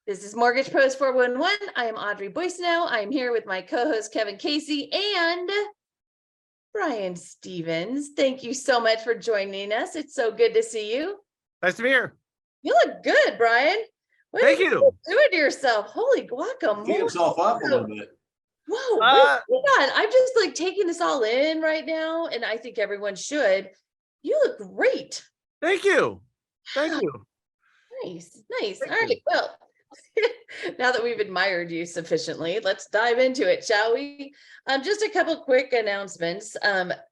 This is Mortgage Pros 411. I am Audrey Boissonou. I am here with my co-host Kevin Casey and Brian Stevens. Thank you so much for joining us. It's so good to see you. Nice to be here. You look good, Brian. What Thank are you doing to yourself? Holy guacamole. Beat himself up a little bit. Whoa, my God. I'm just like taking this all in right now, and I think everyone should. You look great. Thank you. Thank you. Nice. All right. Well, now that we've admired you sufficiently, let's dive into it, shall we? Just a couple quick announcements.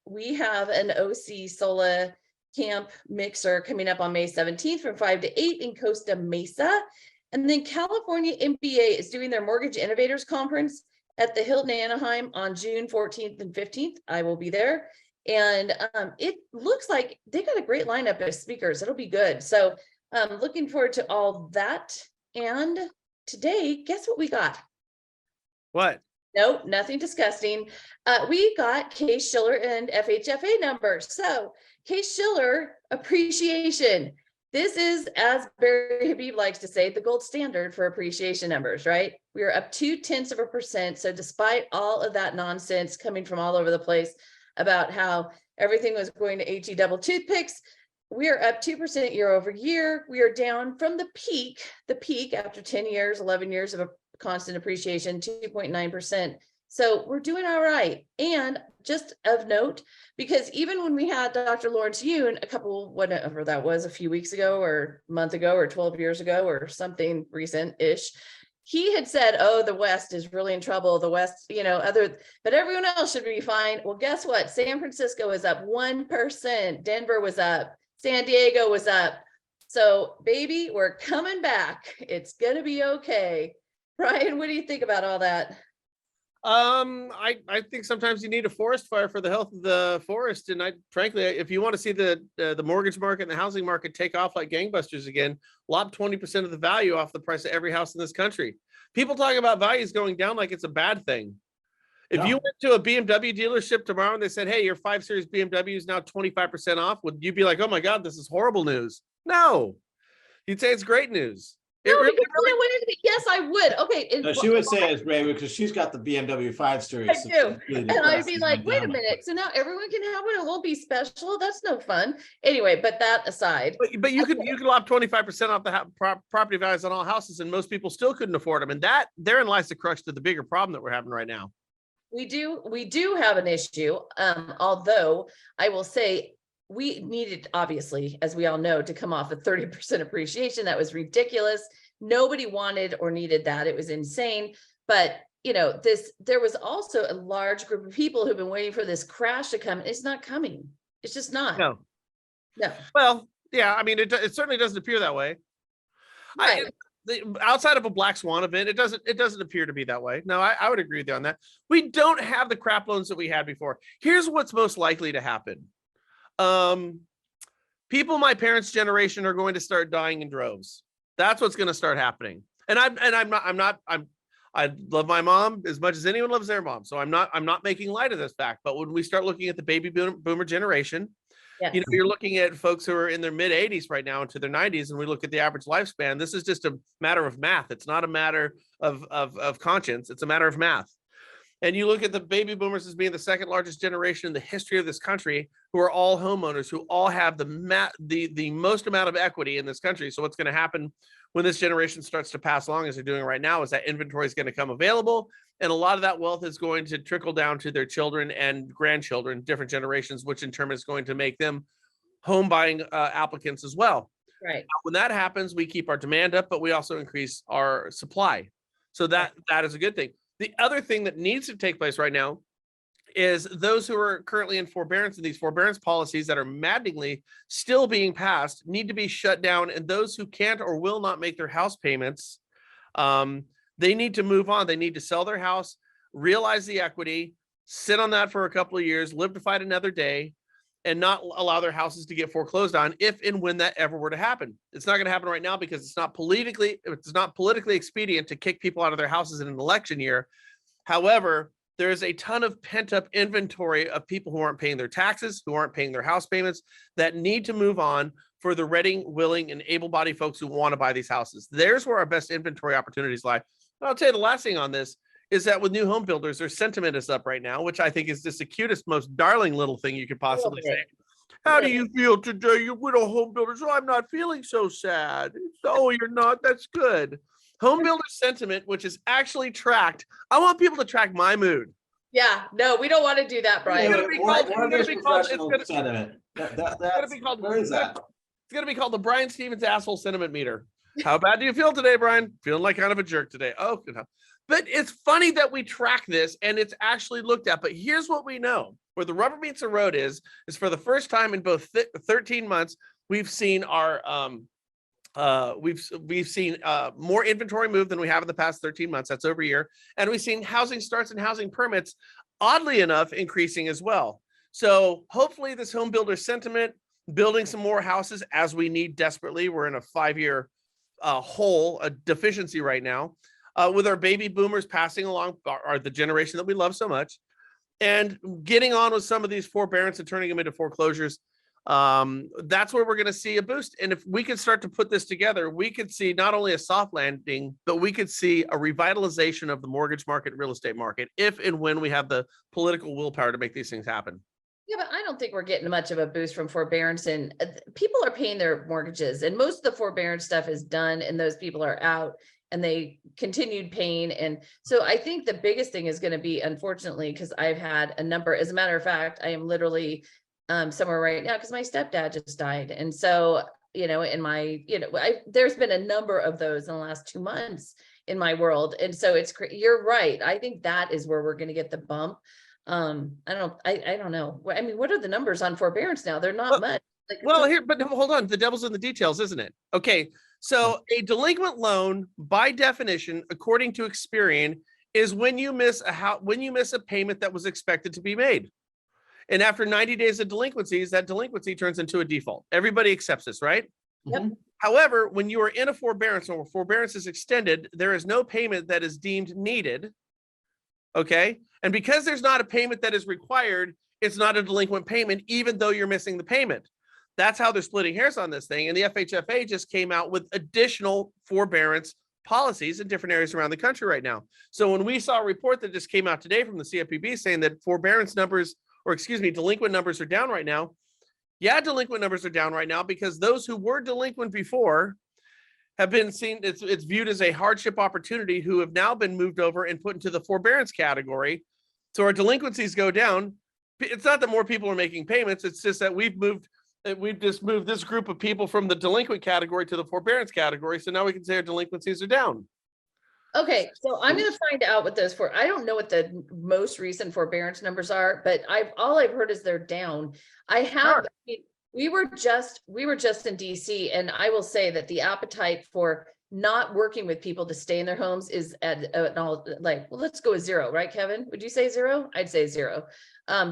We have an OC Sola Camp Mixer coming up on May 17th from 5 to 8 in Costa Mesa. And then California MBA is doing their Mortgage Innovators Conference at the Hilton Anaheim on June 14th and 15th. I will be there. And it looks like they got a great lineup of speakers. It'll be good. So looking forward to all that. And today, guess what we got? What? No, nothing disgusting. We got Case Shiller and FHFA numbers. So Case Shiller appreciation. This is, as Barry Habib likes to say, the gold standard for appreciation numbers, right? We are up 0.2%. So despite all of that nonsense coming from all over the place about how everything was going to HE double toothpicks, we are up 2% year over year. We are down from the peak after 10 years, 11 years of a constant appreciation, 2.9%. So we're doing all right. And just of note, because even when we had Dr. Lawrence Yoon a couple, whatever that was, a few weeks ago or a month ago or 12 years ago or something recent-ish, he had said, oh, the West is really in trouble. The West, but everyone else should be fine. Well, guess what? San Francisco is up 1%. Denver was up. San Diego was up. So baby, we're coming back. It's going to be okay. Brian, what do you think about all that? I think sometimes you need a forest fire for the health of the forest. And frankly, if you want to see the mortgage market and the housing market take off like gangbusters again, lob 20% of the value off the price of every house in this country. People talking about values going down like it's a bad thing. If you went to a BMW dealership tomorrow and they said, hey, your 5 Series BMW is now 25% off, would you be like, oh my God, this is horrible news? No, you'd say it's great news. Yes, I would. Okay. No, she would say it's great because she's got the BMW 5 Series. I do. And I'd be like, wait a minute. So now everyone can have one. It won't be special. That's no fun. Anyway, but that aside. But you could lob 25% off the property values on all houses, and most people still couldn't afford them. And therein lies the crux to the bigger problem that we're having right now. We do have an issue. Although I will say we needed, obviously, as we all know, to come off a 30% appreciation. That was ridiculous. Nobody wanted or needed that. It was insane. But there was also a large group of people who've been waiting for this crash to come. It's not coming. It's just not. No. Well, yeah. I mean, it certainly doesn't appear that way. Right. Outside of a black swan event, it doesn't appear to be that way. No, I would agree with you on that. We don't have the crap loans that we had before. Here's what's most likely to happen. People my parents' generation are going to start dying in droves. That's what's going to start happening. And I love my mom as much as anyone loves their mom. So I'm not making light of this fact. But when we start looking at the baby boomer generation, yes, you're looking at folks who are in their mid 80s right now into their 90s, and we look at the average lifespan. This is just a matter of math. It's not a matter of conscience. It's a matter of math. And you look at the baby boomers as being the second largest generation in the history of this country, who are all homeowners, who all have the most amount of equity in this country. So what's going to happen when this generation starts to pass along, as they're doing right now, is that inventory is going to come available. And a lot of that wealth is going to trickle down to their children and grandchildren, different generations, which in turn is going to make them home buying applicants as well. Right. Now, when that happens, we keep our demand up, but we also increase our supply. So that is a good thing. The other thing that needs to take place right now is those who are currently in forbearance, and these forbearance policies that are maddeningly still being passed need to be shut down. And those who can't or will not make their house payments, they need to move on. They need to sell their house, realize the equity, sit on that for a couple of years, live to fight another day, and not allow their houses to get foreclosed on if and when that ever were to happen. It's not going to happen right now because it's not politically expedient to kick people out of their houses in an election year. However, there is a ton of pent-up inventory of people who aren't paying their taxes, who aren't paying their house payments, that need to move on for the ready, willing, and able-bodied folks who want to buy these houses. There's where our best inventory opportunities lie. And I'll tell you the last thing on this is that with new home builders, their sentiment is up right now, which I think is just the cutest, most darling little thing you could possibly say. How do you feel today? You're widow home builders. Oh, I'm not feeling so sad. Oh, you're not. That's good. Home builder sentiment, which is actually tracked. I want people to track my mood. Yeah, no, we don't want to do that, Brian. What is professional sentiment? That's, where is that? It's going to be called the Brian Stevens asshole sentiment meter. How bad do you feel today, Brian? Feeling like kind of a jerk today. Oh, but it's funny that we track this and it's actually looked at. But here's what we know. Where the rubber meets the road is for the first time in both 13 months, we've seen our we've seen more inventory move than we have in the past 13 months. That's over a year. And we've seen housing starts and housing permits, oddly enough, increasing as well. So hopefully this home builder sentiment, building some more houses as we need desperately. We're in a 5-year hole, a deficiency right now, with our baby boomers passing along, are the generation that we love so much, and getting on with some of these forbearance and turning them into foreclosures. That's where we're going to see a boost. And if we could start to put this together, we could see not only a soft landing, but we could see a revitalization of the mortgage market, real estate market, if and when we have the political willpower to make these things happen. Yeah, but I don't think we're getting much of a boost from forbearance, and people are paying their mortgages, and most of the forbearance stuff is done and those people are out and they continued paying. And so I think the biggest thing is going to be, unfortunately, because I've had a number, as a matter of fact, I am literally somewhere right now because my stepdad just died. And so, in my, there's been a number of those in the last 2 months in my world. And so you're right. I think that is where we're going to get the bump. I don't know. I mean, what are the numbers on forbearance now? They're not much. But hold on. The devil's in the details, isn't it? Okay. So a delinquent loan, by definition, according to Experian, is when you miss a payment that was expected to be made. And after 90 days of delinquencies, that delinquency turns into a default. Everybody accepts this, right? Yep. However, when you are in a forbearance or forbearance is extended, there is no payment that is deemed needed. Okay. And because there's not a payment that is required, it's not a delinquent payment, even though you're missing the payment. That's how they're splitting hairs on this thing. And the FHFA just came out with additional forbearance policies in different areas around the country right now. So when we saw a report that just came out today from the CFPB saying that delinquent numbers are down right now. Yeah, delinquent numbers are down right now because those who were delinquent before have been seen, it's viewed as a hardship opportunity, who have now been moved over and put into the forbearance category. So our delinquencies go down. It's not that more people are making payments. It's just that we've just moved this group of people from the delinquent category to the forbearance category. So now we can say our delinquencies are down. Okay, so I'm going to find out what those I don't know what the most recent forbearance numbers are, but all I've heard is they're down. We were just in DC, and I will say that the appetite for not working with people to stay in their homes is at let's go with 0, right, Kevin? Would you say 0? I'd say 0.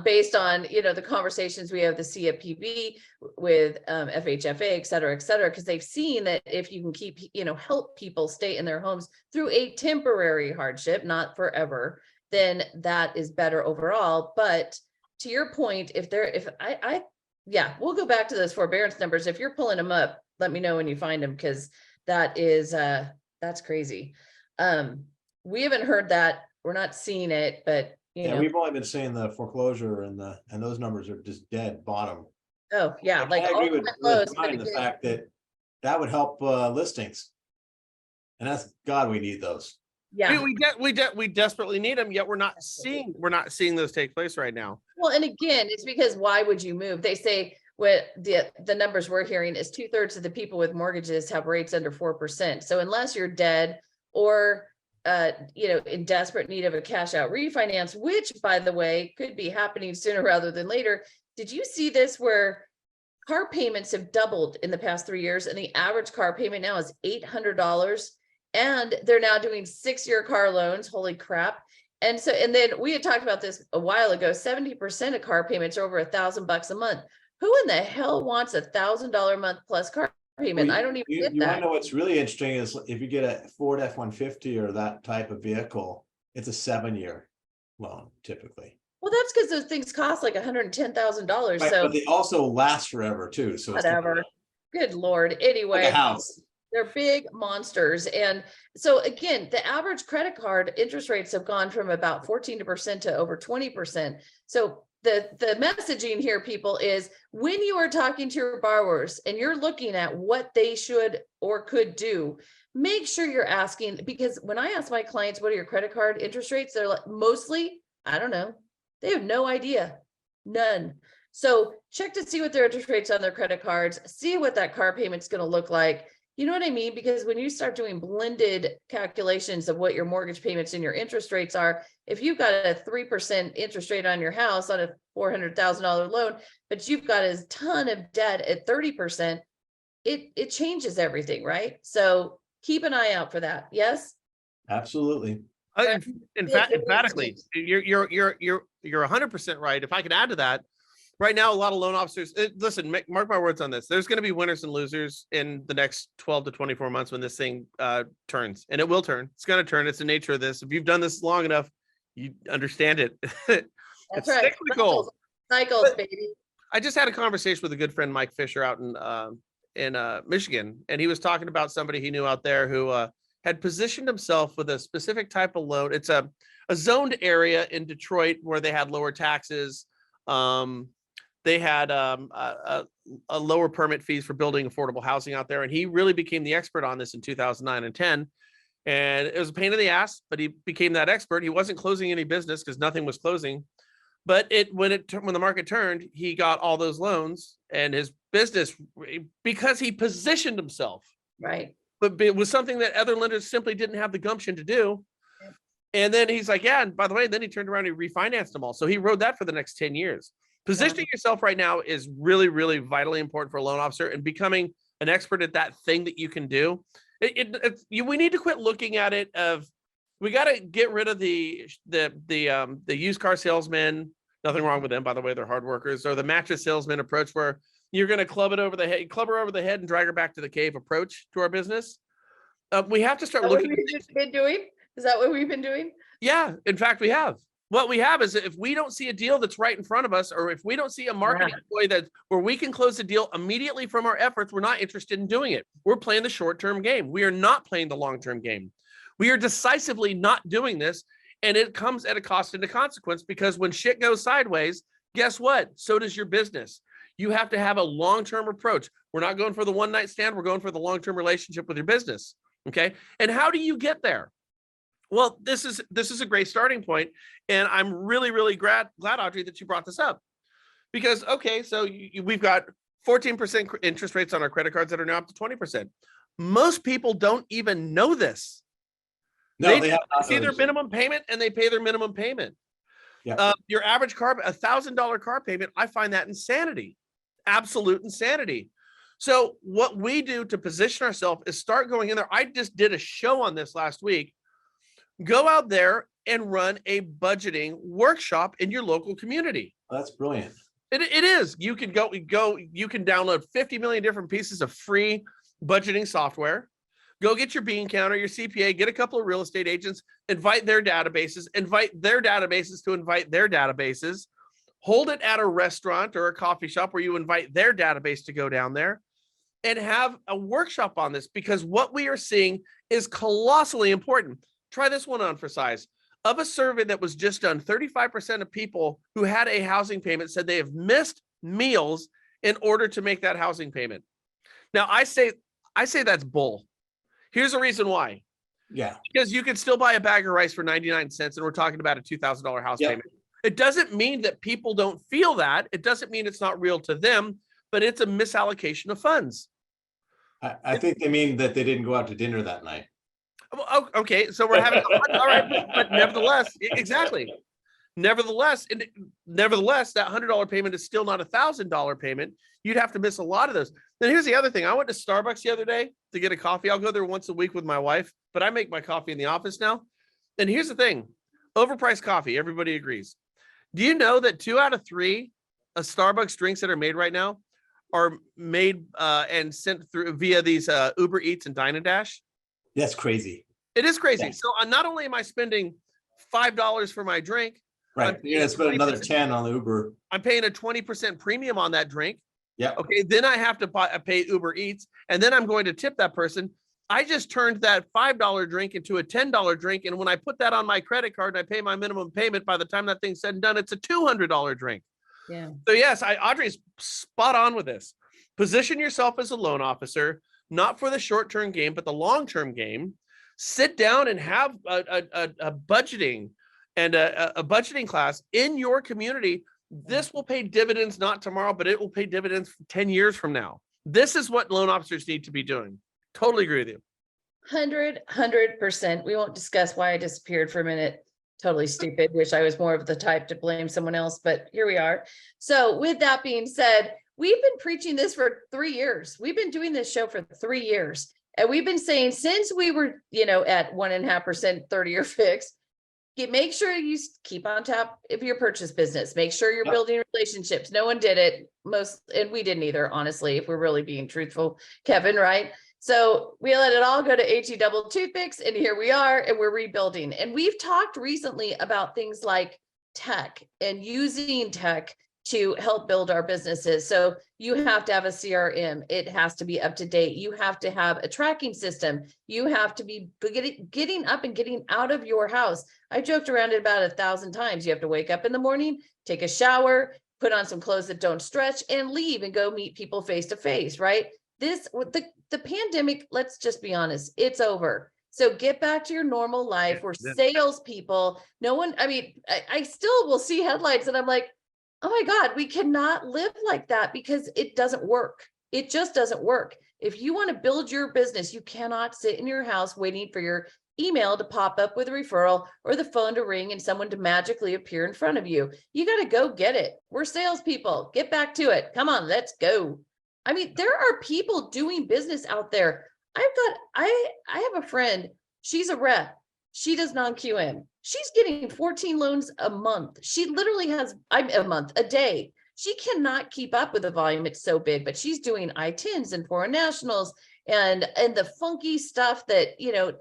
Based on, the conversations we have, the CFPB with FHFA, et cetera, because they've seen that if you can keep, help people stay in their homes through a temporary hardship, not forever, then that is better overall. But to your point, we'll go back to those forbearance numbers. If you're pulling them up, let me know when you find them, because that is, that's crazy. We haven't heard that. We're not seeing it, but we've only been seeing the foreclosure and those numbers are just dead bottom. Oh yeah, I agree with Brian, the fact that would help listings, and that's God, we need those. Yeah, we desperately need them. Yet we're not seeing those take place right now. Well, and again, it's because why would you move? They say what the numbers we're hearing is 2/3 of the people with mortgages have rates under 4%. So unless you're dead or in desperate need of a cash out refinance, which by the way, could be happening sooner rather than later. Did you see this where car payments have doubled in the past 3 years and the average car payment now is $800 and they're now doing 6-year car loans. Holy crap. And then we had talked about this a while ago, 70% of car payments are over $1,000 a month. Who in the hell wants $1,000 a month plus car payment? I don't even get that. You want to know what's really interesting is if you get a Ford F-150 or that type of vehicle, it's a 7-year loan typically. Well, that's because those things cost like $110,000. Right, so but they also last forever too. So whatever. Good Lord. Like Anyway, a house. they're big monsters. And so again, the average credit card interest rates have gone from about 14% to over 20%. So the messaging here, people, is when you are talking to your borrowers and you're looking at what they should or could do, make sure you're asking, because when I ask my clients, what are your credit card interest rates? They're like, mostly, I don't know. They have no idea. None. So check to see what their interest rates on their credit cards, see what that car payment's going to look like. You know what I mean? Because when you start doing blended calculations of what your mortgage payments and your interest rates are, if you've got a 3% interest rate on your house on a $400,000 loan, but you've got a ton of debt at 30%, it changes everything, right? So keep an eye out for that. Yes. Absolutely. In fact, emphatically, you're 100% right. If I could add to that, right now, a lot of loan officers, listen, mark my words on this. There's going to be winners and losers in the next 12 to 24 months when this thing turns, and it will turn. It's going to turn. It's the nature of this. If you've done this long enough, you understand it. That's right. Cycles, baby. I just had a conversation with a good friend, Mike Fisher, out in Michigan, and he was talking about somebody he knew out there who had positioned himself with a specific type of loan. It's a zoned area in Detroit where they had lower taxes. They had a lower permit fees for building affordable housing out there. And he really became the expert on this in 2009 and 10. And it was a pain in the ass, but he became that expert. He wasn't closing any business because nothing was closing. But when the market turned, he got all those loans and his business, because he positioned himself. Right. But it was something that other lenders simply didn't have the gumption to do. And then he's like, yeah, and by the way, then he turned around and refinanced them all. So he rode that for the next 10 years. Positioning yourself right now is really, really vitally important for a loan officer, and becoming an expert at that thing that you can do. We need to quit looking at it of, we got to get rid of the used car salesman. Nothing wrong with them, by the way, they're hard workers. Or the mattress salesman approach, where you're going to club her over the head and drag her back to the cave approach to our business. We have to start looking. Been doing? Is that what we've been doing? Yeah, in fact, we have. What we have is, if we don't see a deal that's right in front of us, or if we don't see a marketing employee where we can close the deal immediately from our efforts, we're not interested in doing it. We're playing the short-term game. We are not playing the long-term game. We are decisively not doing this, and it comes at a cost and a consequence, because when shit goes sideways, guess what? So does your business. You have to have a long-term approach. We're not going for the one-night stand. We're going for the long-term relationship with your business. Okay. And how do you get there? Well, this is a great starting point. And I'm really, really glad, Audrey, that you brought this up, because, okay, so we've got 14% interest rates on our credit cards that are now up to 20%. Most people don't even know this. No, they see their minimum payment and they pay their minimum payment. Yeah. Your average car, $1,000 car payment, I find that insanity, absolute insanity. So what we do to position ourselves is start going in there. I just did a show on this last week. Go out there and run a budgeting workshop in your local community. That's brilliant. It is. You can you can download 50 million different pieces of free budgeting software. Go get your bean counter, your CPA, get a couple of real estate agents, invite their databases to invite their databases, hold it at a restaurant or a coffee shop where you invite their database to go down there, and have a workshop on this, because what we are seeing is colossally important. Try this one on for size. Of a survey that was just done, 35% of people who had a housing payment said they have missed meals in order to make that housing payment. Now, I say that's bull. Here's the reason why. Yeah. Because you can still buy a bag of rice for 99 cents, and we're talking about a $2,000 house payment. It doesn't mean that people don't feel that. It doesn't mean it's not real to them, but it's a misallocation of funds. I think they mean that they didn't go out to dinner that night. Oh, okay, so we're having all right, but nevertheless, exactly. Nevertheless, that $100 payment is still not a $1,000 payment. You'd have to miss a lot of those. Then here's the other thing. I went to Starbucks the other day to get a coffee. I'll go there once a week with my wife, but I make my coffee in the office now. And here's the thing: overpriced coffee. Everybody agrees. Do you know that 2 out of 3 Starbucks drinks that are made right now are made and sent through via these Uber Eats and Dine and Dash? That's crazy. It is crazy. Yeah. So not only am I spending $5 for my drink, right? You're gonna spend another 10 on the Uber. I'm paying a 20% premium on that drink. Yeah. Okay, then I have to pay Uber Eats, and then I'm going to tip that person. I just turned that $5 drink into a $10 drink, and when I put that on my credit card and I pay my minimum payment, by the time that thing's said and done, it's a $200 drink. Yeah. So yes, Audrey's spot on with this. Position yourself as a loan officer, not for the short-term game, but the long-term game. Sit down and have a budgeting and a budgeting class in your community. This will pay dividends, not tomorrow, but it will pay dividends 10 years from now. This is what loan officers need to be doing. Totally agree with you. 100%. We won't discuss why I disappeared for a minute. Totally stupid. Wish I was more of the type to blame someone else, but here we are. So with that being said, we've been preaching this for 3 years. We've been doing this show for 3 years. And we've been saying since we were, at 1.5%, 30-year fix, make sure you keep on top of your purchase business. Make sure you're building relationships. No one did it. And we didn't either, honestly, if we're really being truthful, Kevin, right? So we let it all go to HE double toothpicks, and here we are, and we're rebuilding. And we've talked recently about things like tech and using tech to help build our businesses. So you have to have a CRM. It has to be up to date. You have to have a tracking system. You have to be getting up and getting out of your house. I joked around it about 1,000 times. You have to wake up in the morning, take a shower, put on some clothes that don't stretch, and leave and go meet people face to face, right? The pandemic, let's just be honest, it's over. So get back to your normal life. We're salespeople. No one, I still will see headlines and I'm like, oh my God, we cannot live like that because it doesn't work. It just doesn't work. If you want to build your business, you cannot sit in your house waiting for your email to pop up with a referral or the phone to ring and someone to magically appear in front of you. You got to go get it. We're salespeople. Get back to it. Come on, let's go. There are people doing business out there. I have a friend. She's a rep. She does non-QM. She's getting 14 loans a month. She literally has a day. She cannot keep up with the volume. It's so big, but she's doing I-10s and foreign nationals and the funky stuff that,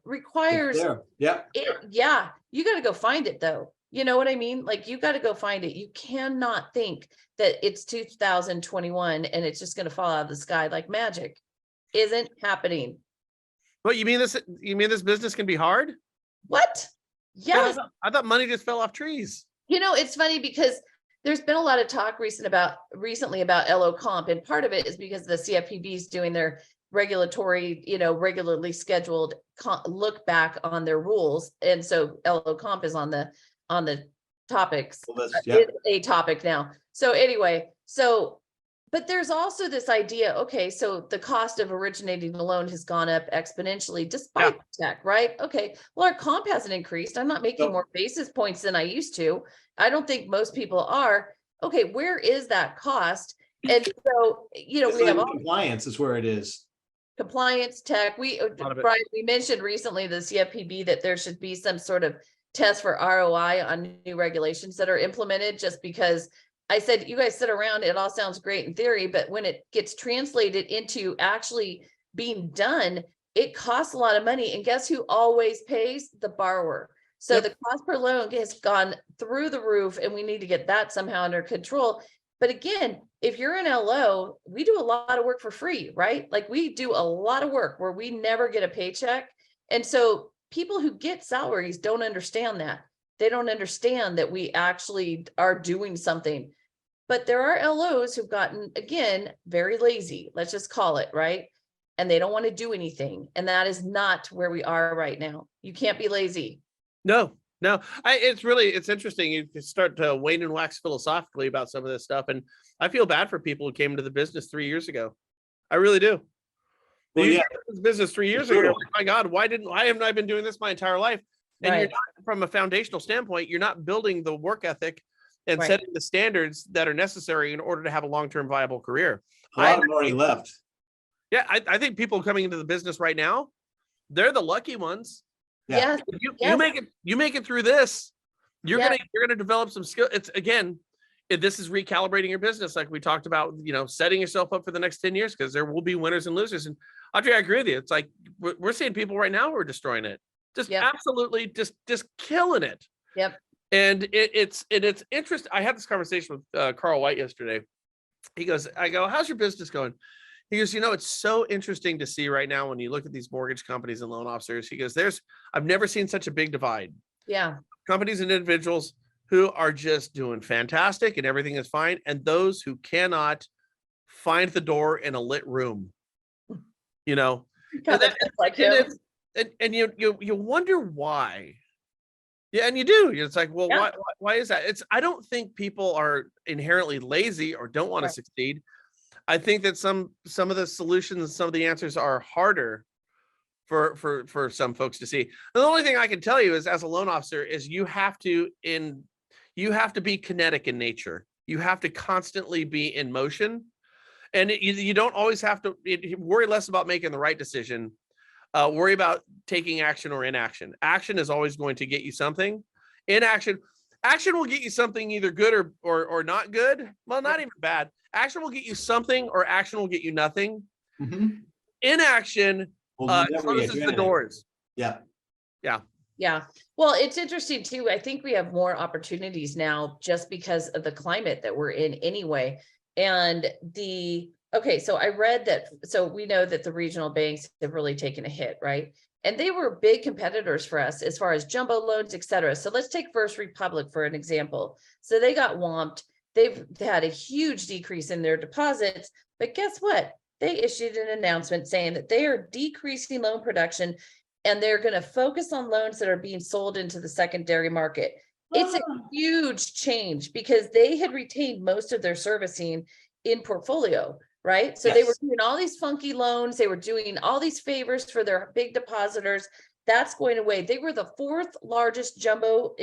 requires. Yeah. Yeah. You got to go find it though. You know what I mean? Like you got to go find it. You cannot think that it's 2021 and it's just going to fall out of the sky like magic. Isn't happening. What you mean this business can be hard? What? Yes. I thought money just fell off trees. It's funny because there's been a lot of talk recently about LO comp, and part of it is because the CFPB is doing their regulatory, regularly scheduled look back on their rules, and so LO comp is on the topics. Well, it's a topic now. So anyway, but there's also this idea, okay, so the cost of originating the loan has gone up exponentially despite tech, right? Okay, well, our comp hasn't increased. I'm not making more basis points than I used to. I don't think most people are. Okay, where is that cost? And so, we have compliance is where it is. Compliance, tech. Brian, we mentioned recently the CFPB that there should be some sort of test for ROI on new regulations that are implemented, just because I said, you guys sit around, it all sounds great in theory, but when it gets translated into actually being done, it costs a lot of money. And guess who always pays? The borrower. So the cost per loan has gone through the roof, and we need to get that somehow under control. But again, if you're an LO, we do a lot of work for free, right? Like we do a lot of work where we never get a paycheck. And so people who get salaries don't understand that. They don't understand that we actually are doing something. But there are LOs who've gotten, again, very lazy. Let's just call it, right? And they don't want to do anything. And that is not where we are right now. You can't be lazy. No. It's interesting. You start to wane and wax philosophically about some of this stuff. And I feel bad for people who came into the business 3 years ago. I really do. Well, yeah. This business 3 years ago, like, my God, why haven't I been doing this my entire life? And you're not, from a foundational standpoint, you're not building the work ethic and setting the standards that are necessary in order to have a long-term viable career. A lot of them already left. Yeah, I think people coming into the business right now, they're the lucky ones. Yeah. You make it through this, you're gonna develop some skill. It's again, this is recalibrating your business, like we talked about, setting yourself up for the next 10 years, because there will be winners and losers. And Audrey, I agree with you. It's like we're seeing people right now who are destroying it. Absolutely just killing it. Yep. And it's interesting. I had this conversation with Carl White yesterday, he goes, I go, how's your business going? He goes, it's so interesting to see right now when you look at these mortgage companies and loan officers. He goes, I've never seen such a big divide. Yeah. Companies and individuals who are just doing fantastic and everything is fine, and those who cannot find the door in a lit room, and, that, Like and, him. and you wonder why. Yeah, and you do. It's like, well, Yeah. why is that? I don't think people are inherently lazy or don't want to succeed. I think that some of the solutions, some of the answers are harder for some folks to see. And the only thing I can tell you is, as a loan officer, is you have to be kinetic in nature. You have to constantly be in motion, and you don't always have to worry less about making the right decision. Worry about taking action or inaction. Action is always going to get you something. Action will get you something either good or not good. Well, not even bad. Action will get you something, or action will get you nothing. Mm-hmm. Inaction closes the doors. Yeah. Well, it's interesting too. I think we have more opportunities now just because of the climate that we're in anyway. And so I read that, so we know that the regional banks have really taken a hit, right? And they were big competitors for us as far as jumbo loans, et cetera. So let's take First Republic for an example. So they got whomped. They've had a huge decrease in their deposits, but guess what? They issued an announcement saying that they are decreasing loan production and they're going to focus on loans that are being sold into the secondary market. It's a huge change because they had retained most of their servicing in portfolio, right? So they were doing all these funky loans. They were doing all these favors for their big depositors. That's going away. They were the 4th largest jumbo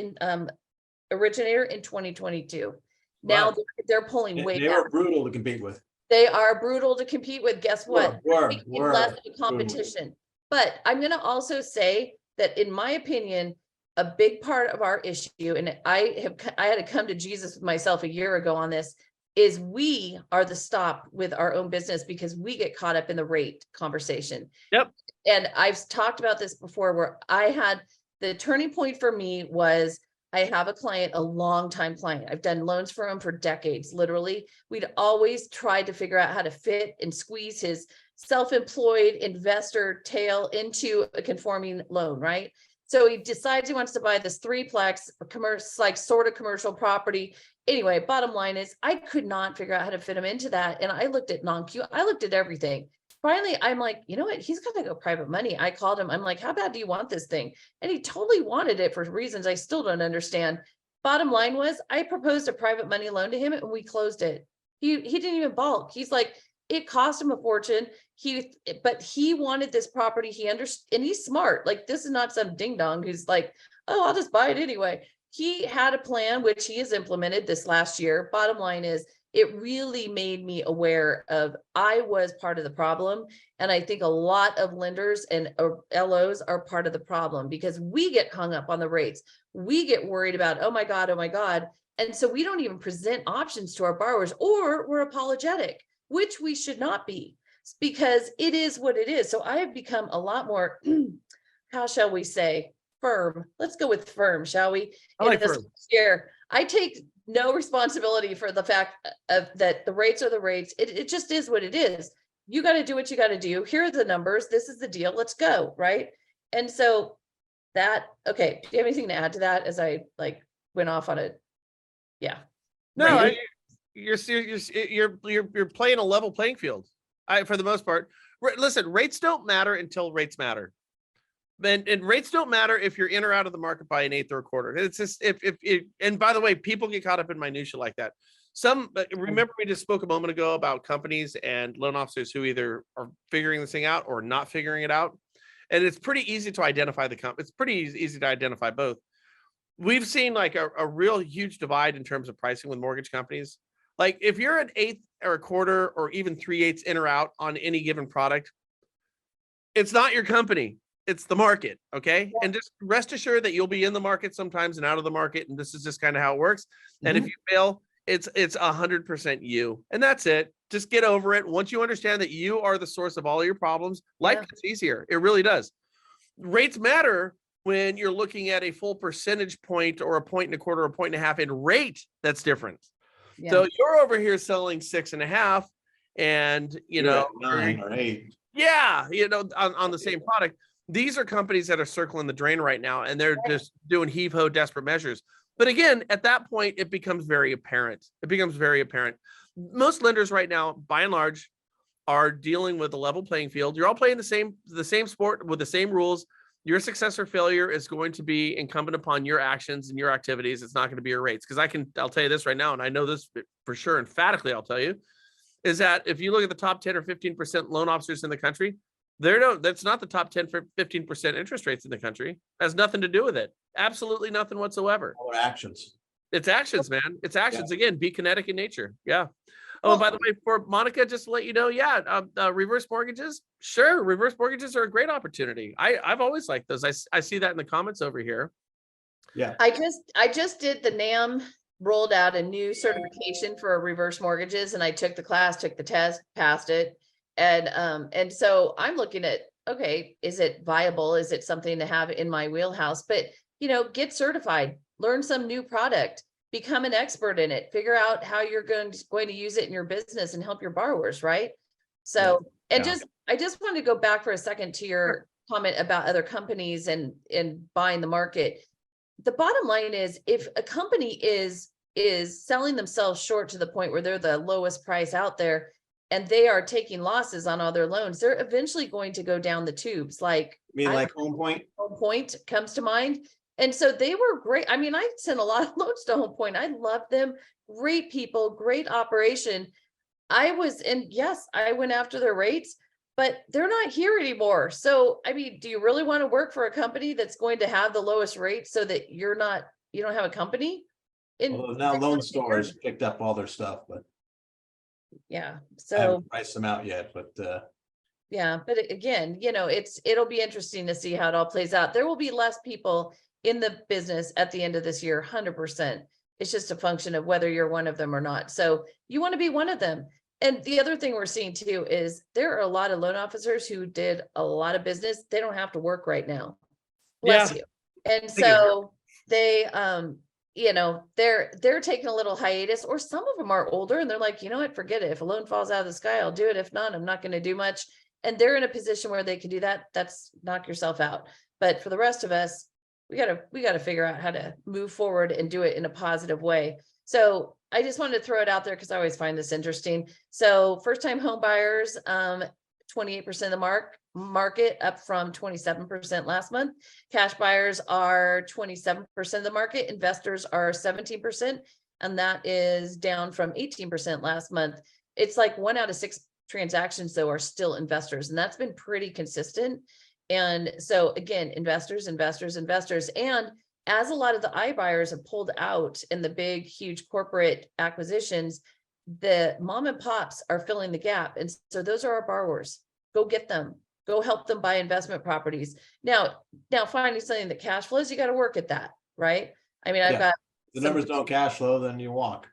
originator in 2022. Now they're pulling way back. They were brutal to compete with. They are brutal to compete with. Guess what? Were less of a competition. But I'm going to also say that, in my opinion, a big part of our issue, and I had to come to Jesus with myself a year ago on this, is we are the stop with our own business because we get caught up in the rate conversation. Yep. And I've talked about this before, where I had the turning point for me was, I have a client, a longtime client. I've done loans for him for decades, literally. We'd always tried to figure out how to fit and squeeze his self-employed investor tail into a conforming loan, right? So he decides he wants to buy this 3-plex sort of commercial property. Anyway, bottom line is, I could not figure out how to fit him into that. And I looked at non-Q, I looked at everything. Finally, I'm like, you know what? He's got to go private money. I called him. I'm like, how bad do you want this thing? And he totally wanted it for reasons I still don't understand. Bottom line was, I proposed a private money loan to him and we closed it. He didn't even balk. He's like, it cost him a fortune. But he wanted this property. He understood, and he's smart. Like, this is not some ding dong who's like, oh, I'll just buy it anyway. He had a plan, which he has implemented this last year. Bottom line is, it really made me aware of, I was part of the problem. And I think a lot of lenders and LOs are part of the problem because we get hung up on the rates. We get worried about, oh my God. And so we don't even present options to our borrowers, or we're apologetic, which we should not be, because it is what it is. So I have become a lot more, how shall we say, firm. Let's go with firm, shall we? I like firm. Year, I take no responsibility for the fact of that the rates are the rates. It just is what it is. You got to do what you got to do. Here are the numbers. This is the deal. Let's go. Right. And so okay. Do you have anything to add to that as I went off on it? Yeah. No, you're playing a level playing field. For the most part. Listen, rates don't matter until rates matter. And rates don't matter if you're in or out of the market by an eighth or a quarter. It's just and by the way, people get caught up in minutia like that. Remember we just spoke a moment ago about companies and loan officers who either are figuring this thing out or not figuring it out. And it's pretty easy to identify it's pretty easy to identify both. We've seen a real huge divide in terms of pricing with mortgage companies. Like, if you're an eighth or a quarter or even 3/8 in or out on any given product, it's not your company. It's the market. Okay. Yeah. And just rest assured that you'll be in the market sometimes and out of the market. And this is just kind of how it works. Mm-hmm. And if you fail, it's 100% you. And that's it. Just get over it. Once you understand that you are the source of all your problems, life gets easier. It really does. Rates matter when you're looking at a full percentage point or a point and a quarter, or a point and a half in rate. That's different. Yeah. So you're over here selling 6.5, and you You're know, at 9 or 8. yeah, on the same product. These are companies that are circling the drain right now, and they're just doing heave-ho desperate measures. But again, at that point, it becomes very apparent. Most lenders right now, by and large, are dealing with a level playing field. You're all playing the same sport with the same rules. Your success or failure is going to be incumbent upon your actions and your activities. It's not going to be your rates. Because I'll tell you this right now, and I know this for sure, emphatically, I'll tell you, is that if you look at the top 10 or 15% loan officers in the country, that's not the top 10 for 15% interest rates in the country. It has nothing to do with it. Absolutely nothing whatsoever. All actions. It's actions, man. It's actions. Again, be kinetic in nature. Yeah. Oh, Well, by the way, for Monica, just to let you know, reverse mortgages. Sure, reverse mortgages are a great opportunity. I've always liked those. I see that in the comments over here. Yeah. I just did the NAM, rolled out a new certification for reverse mortgages, and I took the class, took the test, passed it. And so I'm looking at, okay, is it viable? Is it something to have in my wheelhouse? But, get certified, learn some new product, become an expert in it, figure out how you're going to use it in your business and help your borrowers, right? So, and Yeah. I just want to go back for a second to your comment about other companies and buying the market. The bottom line is, if a company is selling themselves short to the point where they're the lowest price out there and they are taking losses on all their loans, they're eventually going to go down the tubes. Like, I mean, like Home Point. Home Point comes to mind. And so they were great. I mean, I sent a lot of loans to Home Point. I love them. Great people, great operation. Yes, I went after their rates, but they're not here anymore. So, I mean, do you really want to work for a company that's going to have the lowest rate so that you don't have a company? Although now Lone Star has picked up all their stuff, but Yeah. I So, haven't priced them out yet, but yeah, but again, it'll be interesting to see how it all plays out. There will be less people in the business at the end of this year, 100%. It's just a function of whether you're one of them or not. So you want to be one of them. And the other thing we're seeing too is there are a lot of loan officers who did a lot of business. They don't have to work right now. Bless you. And so they, they're taking a little hiatus, or some of them are older and they're like, you know what, forget it. If a loan falls out of the sky, I'll do it. If not, I'm not going to do much. And they're in a position where they can do that. That's knock yourself out. But for the rest of us, we got to figure out how to move forward and do it in a positive way. So I just wanted to throw it out there because I always find this interesting. So first time home buyers, 28% of the market, up from 27% last month. Cash buyers are 27% of the market. Investors are 17%, and that is down from 18% last month. It's like 1 out of 6 transactions though are still investors, and that's been pretty consistent. And so again, investors. And as a lot of the iBuyers have pulled out in the big, huge corporate acquisitions, the mom and pops are filling the gap. And so those are our borrowers. Go get them, go help them buy investment properties. Now finding something that cash flows, you got to work at that, right? I mean, I've got the numbers don't cash flow, then you walk.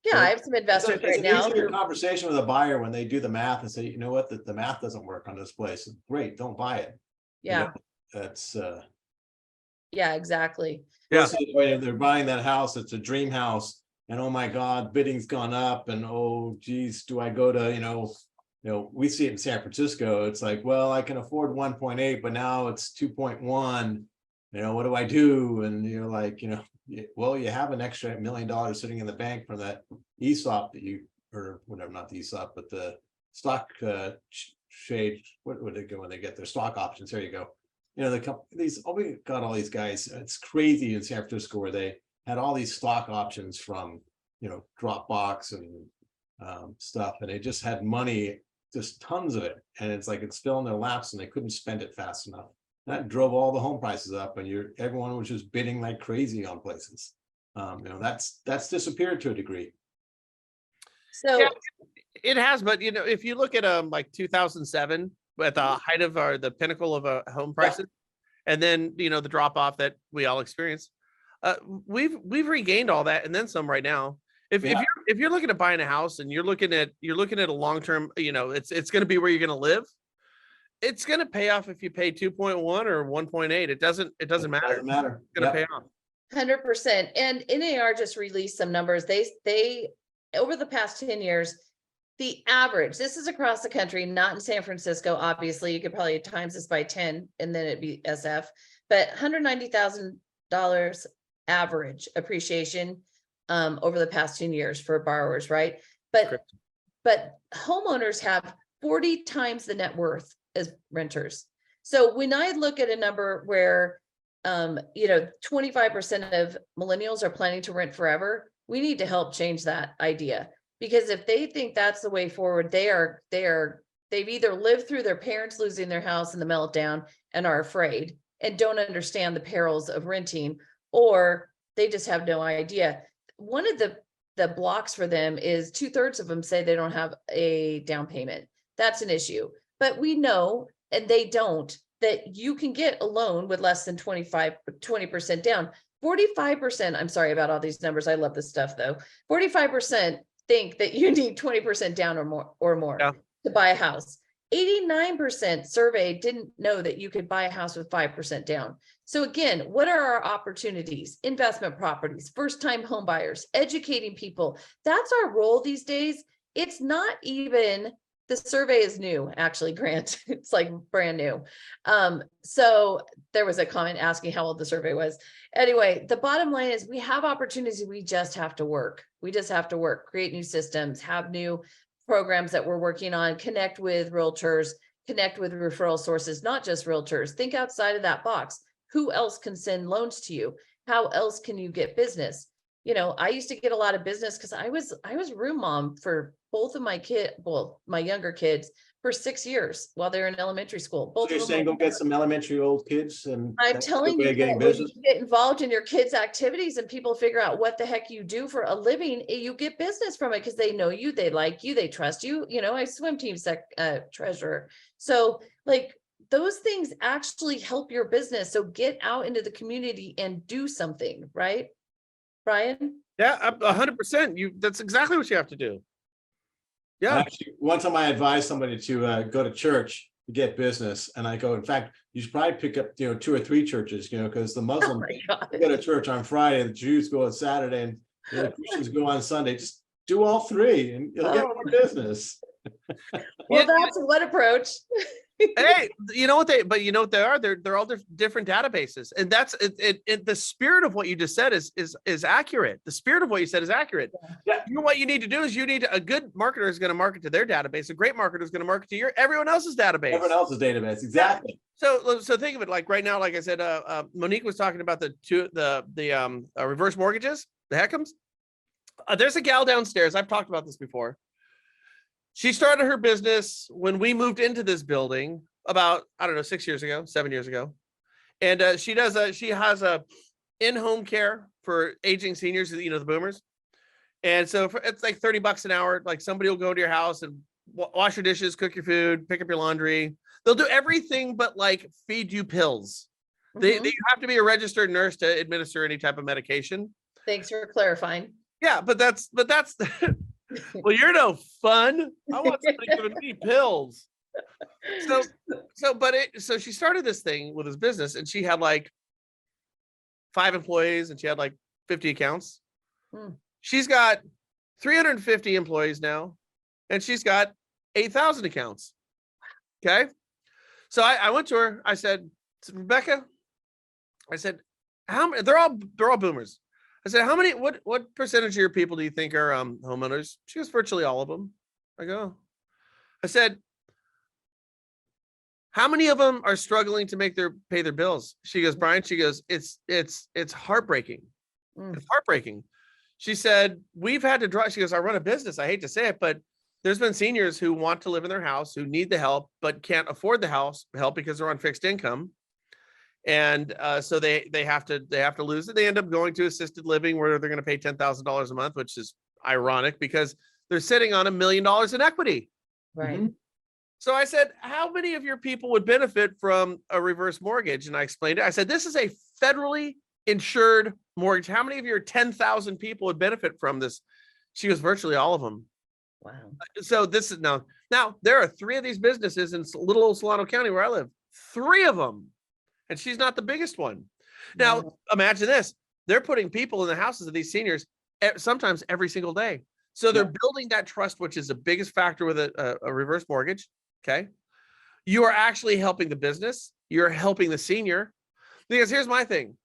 Yeah, I have some investors It's right an now. easier conversation with a buyer when they do the math and say, you know what, the math doesn't work on this place. Great, don't buy it. Yeah. That's Yeah, exactly. Yeah. They're buying that house, it's a dream house, and oh my God, bidding's gone up, and oh geez, do I go to, we see it in San Francisco. It's like, well, I can afford 1.8, but now it's 2.1. What do I do? And you're like, well, you have an extra $1 million sitting in the bank from that ESOP or whatever, not the ESOP, but the stock shade. What would they go when they get their stock options? There you go. We got all these guys. It's crazy in San Francisco where they had all these stock options from, Dropbox and stuff, and they just had money, just tons of it, and it's like it's still in their laps, and they couldn't spend it fast enough. That drove all the home prices up, and everyone was just bidding like crazy on places. That's disappeared to a degree. So Yeah, it has, but if you look at like 2007 at the height of the pinnacle of home prices, and then the drop off that we all experienced, we've regained all that and then some right now. If you're looking at buying a house and you're looking at a long term, it's going to be where you're going to live. It's going to pay off if you pay 2.1 or 1.8. It doesn't matter. Doesn't matter. It's going to pay off. 100%. And NAR just released some numbers. They over the past 10 years, the average, this is across the country, not in San Francisco, obviously, you could probably times this by 10 and then it'd be SF, but $190,000 average appreciation over the past 10 years for borrowers, right? But homeowners have 40 times the net worth as renters. So when I look at a number where 25% of millennials are planning to rent forever, we need to help change that idea. Because if they think that's the way forward, they've either lived through their parents losing their house in the meltdown and are afraid and don't understand the perils of renting, or they just have no idea. One of the blocks for them is 2/3 of them say they don't have a down payment. That's an issue. But we know, and they don't, that you can get a loan with less than 20% down. 45%, I'm sorry about all these numbers. I love this stuff though. 45% think that you need 20% down or more Yeah. to buy a house. 89% surveyed didn't know that you could buy a house with 5% down. So again, what are our opportunities? Investment properties, first-time home buyers, educating people. That's our role these days. It's not even, the survey is new, actually, Grant. It's like brand new. So there was a comment asking how old the survey was. Anyway, the bottom line is we have opportunities. We just have to work. We just have to work, create new systems, have new programs that we're working on, connect with realtors, connect with referral sources, not just realtors. Think outside of that box. Who else can send loans to you? How else can you get business? I used to get a lot of business because I was room mom for both of my younger kids for 6 years while they were in elementary school. So you're saying go get some elementary old kids, and I'm that's a telling good way you of getting that when business? you get involved in your kids' activities and people figure out what the heck you do for a living, you get business from it because they know you, they like you, they trust you. I swim team treasurer. So like those things actually help your business. So get out into the community and do something, right, Brian? Yeah, 100%. That's exactly what you have to do. Yeah. Actually, one time I advised somebody to go to church to get business, and I go, in fact, you should probably pick up 2 or 3 churches, because the Oh Muslims my God. go to church on Friday, the Jews go on Saturday, and the Christians go on Sunday. Just do all 3 and you'll get more business. Well, that's what approach. Hey, you know what they are? They're all different databases, and that's it. The spirit of what you just said is accurate. The spirit of what you said is accurate. Yeah. What you need to do is a good marketer is going to market to their database. A great marketer is going to market to everyone else's database. Everyone else's database, exactly. So think of it like right now, like I said, Monique was talking about the reverse mortgages, the Heckams. There's a gal downstairs. I've talked about this before. She started her business when we moved into this building about, 6 years ago, 7 years ago. And she has a in-home care for aging seniors, the boomers. And so it's like $30 an hour. Like somebody will go to your house and wash your dishes, cook your food, pick up your laundry. They'll do everything but like feed you pills. They have to be a registered nurse to administer any type of medication. Thanks for clarifying. Yeah, but that's well, you're no fun. I want somebody giving me pills. So she started this thing with this business, and she had like 5 employees, and she had like 50 accounts. She's got 350 employees now, and she's got 8,000 accounts. Okay. So I went to her. I said, Rebecca, how many? They're all boomers. I said, what percentage of your people do you think are homeowners? She goes, virtually all of them. I go, I said, how many of them are struggling to pay their bills? She goes, Brian, it's heartbreaking. It's heartbreaking. She said, we've had to draw. She goes, I run a business. I hate to say it, but there's been seniors who want to live in their house, who need the help, but can't afford the help because they're on fixed income. And so they have to lose it. They end up going to assisted living where they're going to pay $10,000 a month, which is ironic because they're sitting on $1 million in equity. Right. So I said, how many of your people would benefit from a reverse mortgage? And I explained it. I said, this is a federally insured mortgage. How many of your 10,000 people would benefit from this? She goes, virtually all of them. Wow. So this is now there are 3 of these businesses in little old Solano County where I live. 3 of them. And she's not the biggest one. Now, imagine this. They're putting people in the houses of these seniors sometimes every single day. So they're building that trust, which is the biggest factor with a reverse mortgage. Okay. You are actually helping the business. You're helping the senior. Because here's my thing.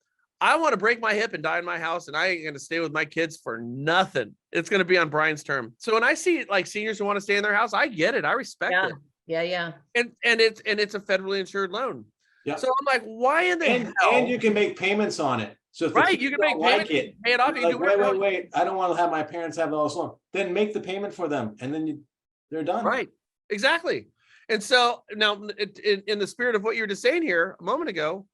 I want to break my hip and die in my house, and I ain't going to stay with my kids for nothing. It's going to be on Brian's term. So when I see like seniors who want to stay in their house, I get it. I respect it. Yeah. And it's a federally insured loan. Yeah. So I'm like, why in the hell? And you can make payments on it. So if the Right, kids you can don't make payments, like it, pay it off. You can like, do whatever. wait, I don't want to have my parents have all this loan. Then make the payment for them, and then they're done. Right, exactly. And so now, in the spirit of what you were just saying here a moment ago,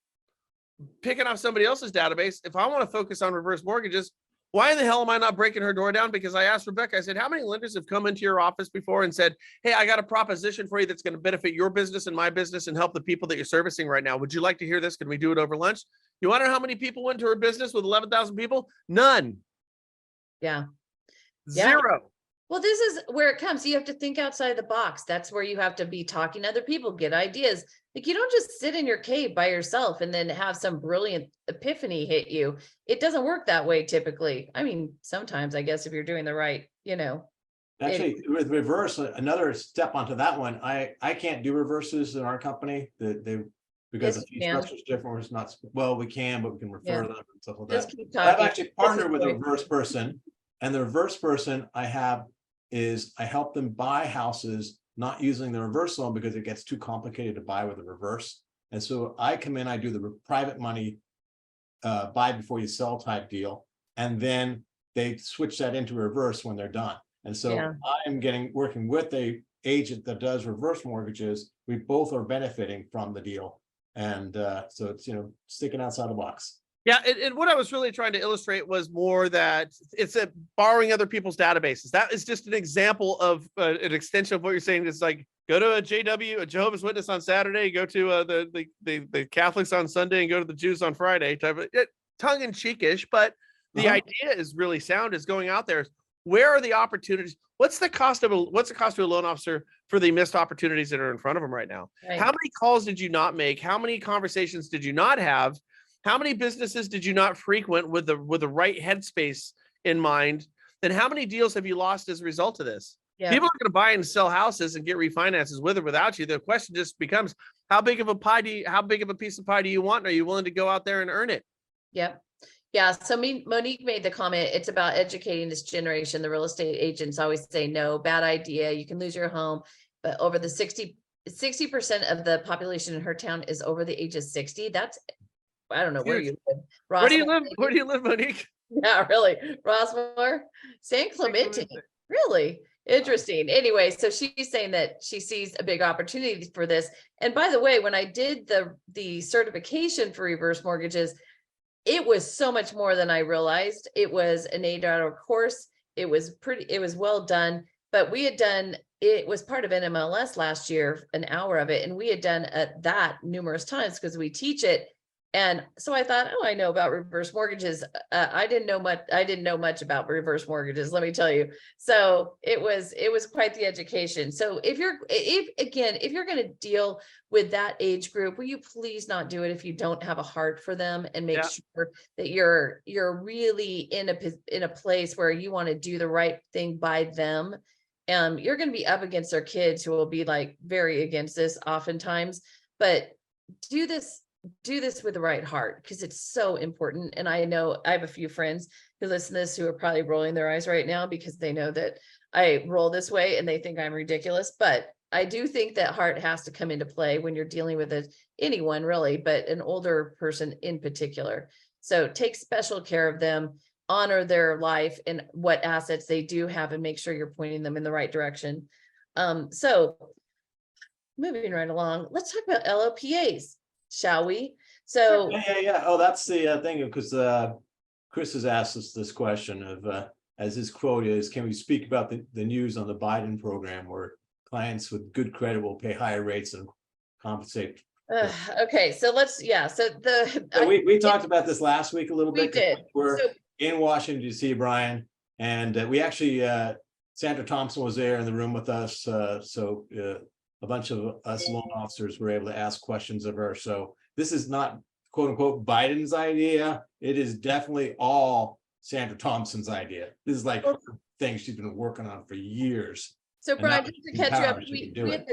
picking off somebody else's database, if I want to focus on reverse mortgages, why in the hell am I not breaking her door down? Because I asked Rebecca, I said, how many lenders have come into your office before and said, hey, I got a proposition for you that's going to benefit your business and my business and help the people that you're servicing right now. Would you like to hear this? Can we do it over lunch? You want to know how many people went to her business with 11,000 people? None. Yeah. Zero. Well, this is where it comes. You have to think outside the box. That's where you have to be talking to other people, get ideas. Like, you don't just sit in your cave by yourself and then have some brilliant epiphany hit you. It doesn't work that way typically. I mean, sometimes, I guess, if you're doing the right, Actually, with reverse, another step onto that one, I can't do reverses in our company. Because the fee structure is different. It's not, well, we can, but we can refer them and stuff like that. I've actually partnered with a reverse person, and the reverse person I have is I help them buy houses not using the reverse loan because it gets too complicated to buy with a reverse. And so I come in, I do the private money buy before you sell type deal, and then they switch that into reverse when they're done. And so I'm working with a agent that does reverse mortgages. We both are benefiting from the deal. And so it's, sticking outside the box. Yeah, and what I was really trying to illustrate was more that it's borrowing other people's databases. That is just an example of an extension of what you're saying. It's like, go to a JW, a Jehovah's Witness on Saturday, go to the Catholics on Sunday, and go to the Jews on Friday. Type of tongue in cheekish, but the idea is really sound. Is going out there. Where are the opportunities? What's the cost to a loan officer for the missed opportunities that are in front of them right now? Right. How many calls did you not make? How many conversations did you not have? How many businesses did you not frequent with the right headspace in mind? Then how many deals have you lost as a result of this? Yeah. People are going to buy and sell houses and get refinances with or without you. The question just becomes, how big of a piece of pie do you want? Are you willing to go out there and earn it? Yep. Yeah. So Monique made the comment, it's about educating this generation. The real estate agents always say, no, bad idea. You can lose your home. But over the 60% of the population in her town is over the age of 60. That's, I don't know where you live. Where do you live? Where do you live, Monique? Yeah, really. Rossmore, San Clemente. Really interesting. Anyway, so she's saying that she sees a big opportunity for this. And by the way, when I did the certification for reverse mortgages, it was so much more than I realized. It was an 8-hour course. It was well done, but it was part of NMLS last year, an hour of it. And we had done that numerous times because we teach it. And so I thought, I know about reverse mortgages. I didn't know much about reverse mortgages, let me tell you. So it was quite the education. So if you're going to deal with that age group, will you please not do it if you don't have a heart for them, and make sure that you're really in a place where you want to do the right thing by them. You're going to be up against their kids who will be like very against this oftentimes, but do this with the right heart, because it's so important. And I know I have a few friends who listen to this who are probably rolling their eyes right now because they know that I roll this way and they think I'm ridiculous. But I do think that heart has to come into play when you're dealing with anyone really, but an older person in particular. So take special care of them, honor their life and what assets they do have, and make sure you're pointing them in the right direction. So moving right along, let's talk about LLPAs. Shall we? So yeah. Oh, that's the thing, because Chris has asked us this question of, as his quote is, can we speak about the news on the Biden program where clients with good credit will pay higher rates and compensate? Okay, so we talked about this last week a little bit. We did. We're in Washington, D.C., Brian, and we actually, Sandra Thompson was there in the room with us. So a bunch of us loan officers were able to ask questions of her. So this is not quote unquote Biden's idea. It is definitely all Sandra Thompson's idea. This is like her thing she's been working on for years. So And Brian, now just to catch you up, empowered, she can do we it.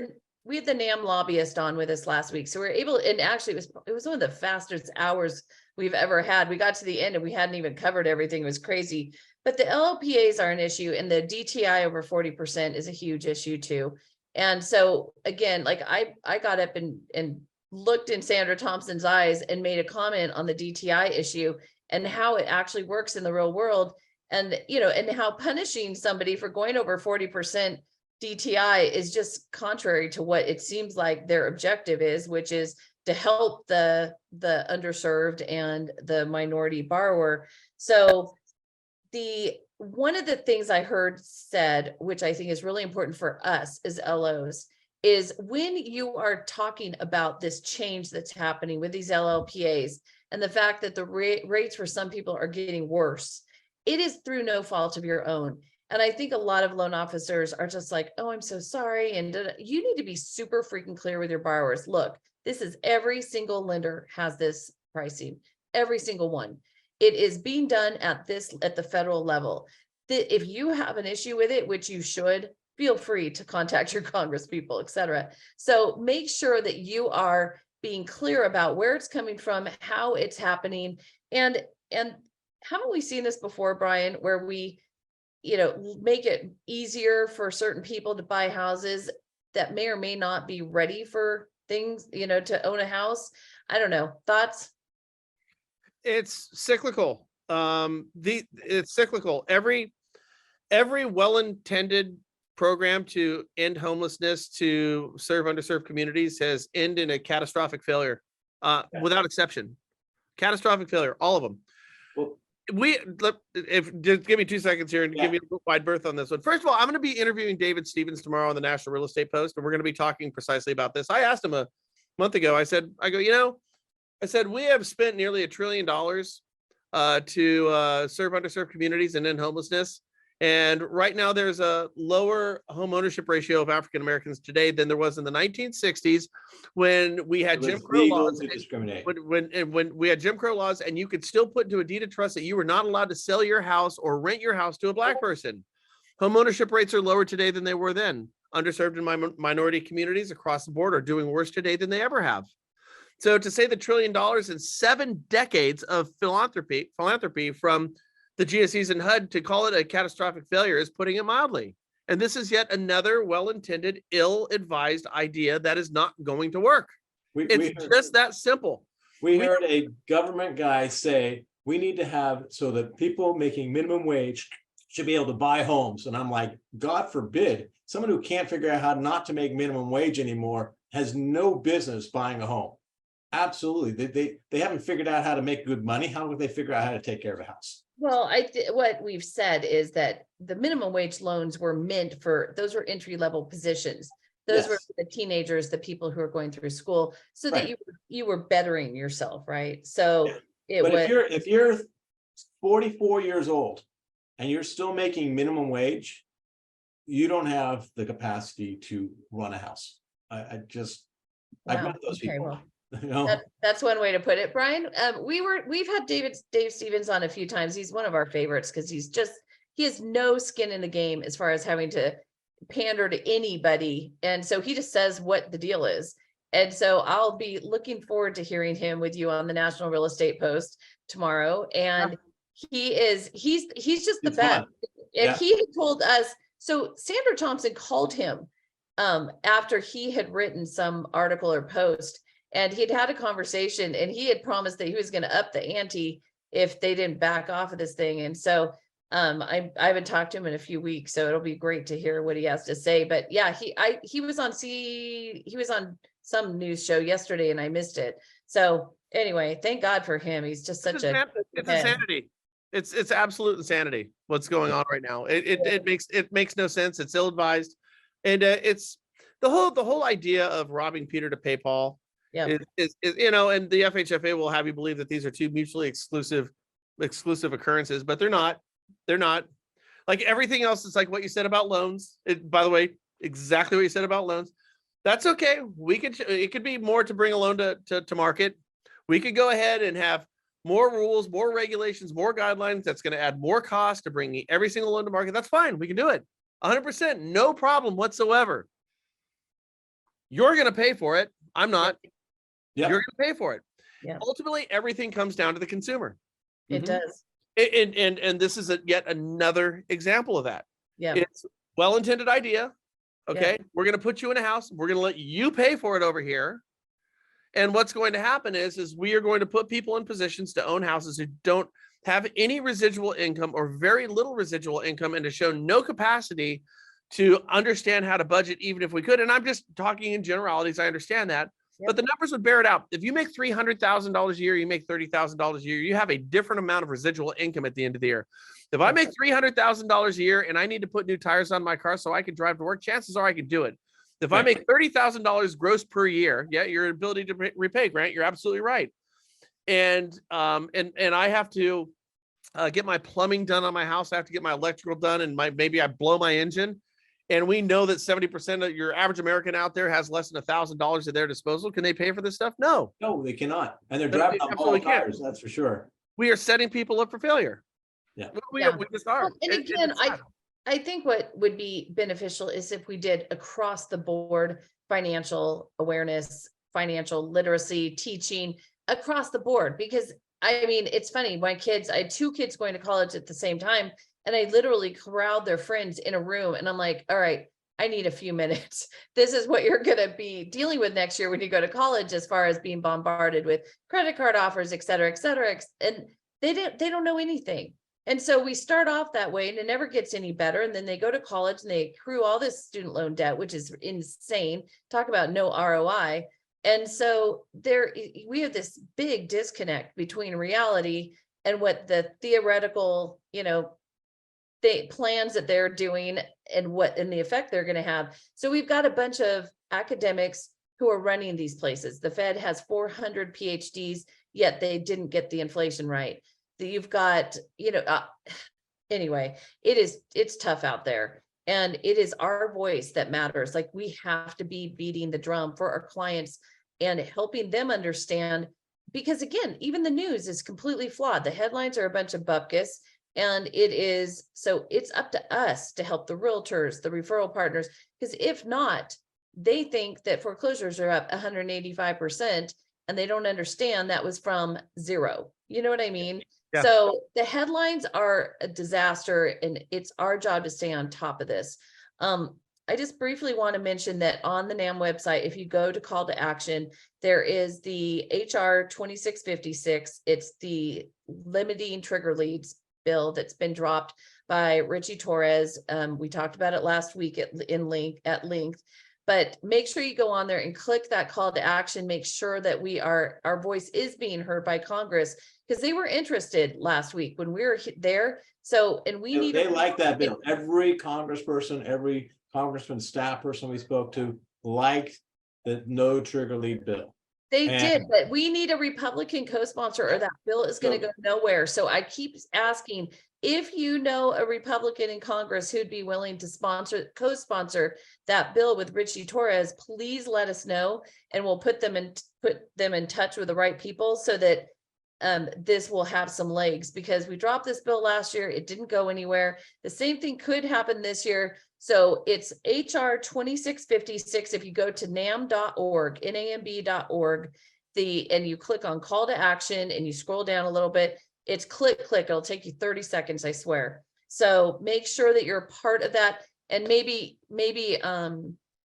we had the NAM lobbyist on with us last week. So we were able, and actually it was one of the fastest hours we've ever had. We got to the end and we hadn't even covered everything. It was crazy. But the LLPAs are an issue, and the DTI over 40% is a huge issue too. And so again, like I got up and looked in Sandra Thompson's eyes and made a comment on the DTI issue and how it actually works in the real world. And, you know, and how punishing somebody for going over 40% DTI is just contrary to what it seems like their objective is, which is to help the underserved and the minority borrower. So one of the things I heard said, which I think is really important for us as LOs, is when you are talking about this change that's happening with these LLPAs and the fact that the rates for some people are getting worse, it is through no fault of your own. And I think a lot of loan officers are just like, oh, I'm so sorry. And you need to be super freaking clear with your borrowers. Look, this is every single lender has this pricing, every single one. It is being done at the federal level. That if you have an issue with it, which you should, feel free to contact your Congress people, et cetera. So make sure that you are being clear about where it's coming from, how it's happening. And haven't we seen this before, Brian, where we, you know, make it easier for certain people to buy houses that may or may not be ready for things, you know, to own a house? I don't know. Thoughts? It's cyclical. It's cyclical. Every well-intended program to end homelessness, to serve underserved communities, has ended in a catastrophic failure, without exception. Catastrophic failure, all of them. Well, just give me 2 seconds here and give me a wide berth on this one. First of all, I'm going to be interviewing David Stevens tomorrow on the National Real Estate Post, and we're going to be talking precisely about this. I asked him a month ago, I said, we have spent nearly $1 trillion to serve underserved communities and end homelessness. And right now there's a lower home ownership ratio of African Americans today than there was in the 1960s when we had Jim Crow laws. When we had Jim Crow laws, and you could still put into a deed of trust that you were not allowed to sell your house or rent your house to a Black person. Home ownership rates are lower today than they were then. Underserved and minority communities across the board are doing worse today than they ever have. So to say the $1 trillion in 7 decades of philanthropy from the GSEs and HUD, to call it a catastrophic failure is putting it mildly. And this is yet another well-intended, ill-advised idea that is not going to work. It's just that simple. We heard a government guy say, we need to have so that people making minimum wage should be able to buy homes. And I'm like, God forbid, someone who can't figure out how not to make minimum wage anymore has no business buying a home. Absolutely. They haven't figured out how to make good money. How would they figure out how to take care of a house? Well, what we've said is that the minimum wage loans were meant for, those were entry-level positions. Those were the teenagers, the people who are going through school, so that you were bettering yourself, right? So if you're 44 years old and you're still making minimum wage, you don't have the capacity to run a house. I've met those people. Well, you know? That's one way to put it, Brian. We've had Dave Stevens on a few times. He's one of our favorites because he has no skin in the game as far as having to pander to anybody, and so he just says what the deal is. And so I'll be looking forward to hearing him with you on the National Real Estate Post tomorrow. And he's just the best. And he had told us, so Sandra Thompson called him after he had written some article or post, and he'd had a conversation, and he had promised that he was going to up the ante if they didn't back off of this thing. And so I haven't talked to him in a few weeks, so it'll be great to hear what he has to say. But yeah, he was on some news show yesterday and I missed it. So anyway, thank God for him. He's just such it's insanity. It's absolute insanity what's going on right now. It makes no sense. It's ill-advised. And it's the whole idea of robbing Peter to pay Paul. Yeah, is and the FHFA will have you believe that these are two mutually exclusive occurrences, but they're not. They're not. Like everything else, it's like what you said about loans. By the way, exactly what you said about loans. That's okay. It could be more to bring a loan to market. We could go ahead and have more rules, more regulations, more guidelines. That's going to add more cost to bring every single loan to market. That's fine. We can do it. 100%, no problem whatsoever. You're going to pay for it. I'm not. Yeah. You're going to pay for it. Yeah. Ultimately, everything comes down to the consumer. It does. And this is yet another example of that. Yeah. It's well-intended idea. Okay. We're going to put you in a house. We're going to let you pay for it over here. And what's going to happen is we are going to put people in positions to own houses who don't have any residual income or very little residual income, and to show no capacity to understand how to budget, even if we could. And I'm just talking in generalities. I understand that. But the numbers would bear it out. If you make $300,000 a year, you make $30,000 a year, you have a different amount of residual income at the end of the year. If I make $300,000 a year and I need to put new tires on my car so I can drive to work, chances are I can do it. If I make $30,000 gross per year, your ability to repay, Grant, you're absolutely right. And I have to get my plumbing done on my house. I have to get my electrical done, and maybe I blow my engine. And we know that 70% of your average American out there has less than $1,000 at their disposal. Can they pay for this stuff? No. No, they cannot. And they're driving up all tires, that's for sure. We are setting people up for failure. Yeah. We just are. Well, and again, I think what would be beneficial is if we did across the board financial awareness, financial literacy, teaching across the board. Because I mean, it's funny, I had 2 kids going to college at the same time, and I literally corralled their friends in a room, and I'm like, all right, I need a few minutes. This is what you're going to be dealing with next year when you go to college, as far as being bombarded with credit card offers, et cetera, et cetera. And they don't know anything. And so we start off that way, and it never gets any better. And then they go to college and they accrue all this student loan debt, which is insane. Talk about no ROI. And so we have this big disconnect between reality and what the theoretical, plans that they're doing and the effect they're going to have. So we've got a bunch of academics who are running these places. The Fed has 400 PhDs, yet they didn't get the inflation right. You've got, anyway, it's tough out there, and it is our voice that matters. Like, we have to be beating the drum for our clients and helping them understand, because again, even the news is completely flawed. The headlines are a bunch of bupkis, and it's up to us to help the realtors, the referral partners, because if not, they think that foreclosures are up 185%, and they don't understand that was from zero. You know what I mean? Yeah. So the headlines are a disaster, and it's our job to stay on top of this. I just briefly want to mention that on the NAM website, if you go to call to action, there is the HR 2656. It's the limiting trigger leads bill that's been dropped by Richie Torres. We talked about it last week at length. But make sure you go on there and click that call to action. Make sure that our voice is being heard by Congress, because they were interested last week when we were there. So, and they like that bill. Every congressperson, every congressman, staff person we spoke to liked the no trigger lead bill. They did, but we need a Republican co-sponsor, or that bill is going to go nowhere. So I keep asking, if you know a Republican in Congress who'd be willing to co-sponsor that bill with Richie Torres, please let us know, and we'll put them in touch with the right people, so that this will have some legs, because we dropped this bill last year. It didn't go anywhere. The same thing could happen this year. So it's HR 2656. If you go to NAMB.org, NAMB.org, and you click on call to action and you scroll down a little bit, it's click. It'll take you 30 seconds, I swear. So make sure that you're a part of that. And maybe